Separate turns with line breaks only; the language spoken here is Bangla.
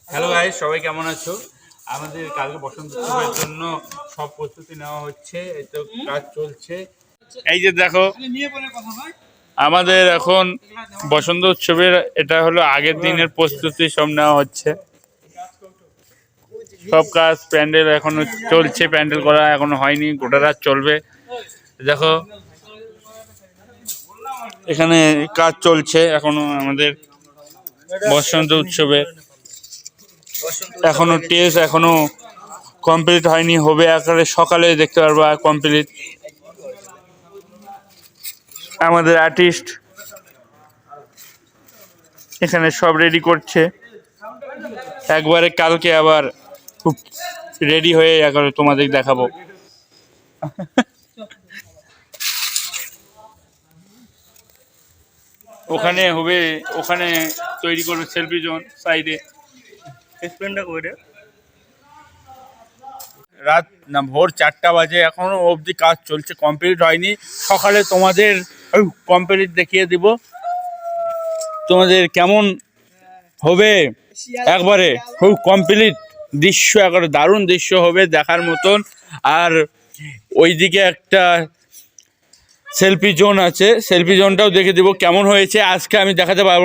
হ্যালো গাইস, সবাই কেমন আছো? আমাদের কালকে বসন্ত উৎসবের জন্য সব প্রস্তুতি নেওয়া হচ্ছে, এই তো কাজ চলছে। এই যে দেখো, আমাদের এখন বসন্ত উৎসবের এটা হলো আগের দিনের প্রস্তুতি, সব নেওয়া হচ্ছে। সব কাজ প্যান্ডেল এখনো চলছে, প্যান্ডেল করা এখনো হয়নি, গোটা রাত চলবে। দেখো এখানে কাজ চলছে এখনো আমাদের বসন্ত উৎসবের। এখনো টেস্ট এখনো কমপ্লিট হয়নি, হবে একেবারে সকালে দেখতে পারবো কমপ্লিট। আমাদের আর্টিস্ট এখানে সব রেডি করছে, একবারে কালকে আবার খুব রেডি হয়ে একবারে তোমাদের দেখাবো। ওখানে হবে, ওখানে তৈরি করবে সেলফি জোন সাইডে। রাত না ভোর 4টা বাজে, এখনো অবধি কাজ চলছে, কমপ্লিট হয়নি। সকালে তোমাদের কমপ্লিট দেখিয়ে দিব, তোমাদের কেমন হবে একবারে খুব কমপ্লিট দৃশ্য, একবারে দারুণ দৃশ্য হবে দেখার মতন। আর ওইদিকে একটা সেলফি জোন আছে, সেলফি জোনটাও দেখে দিব কেমন হয়েছে। আজকে আমি দেখাতে পারবো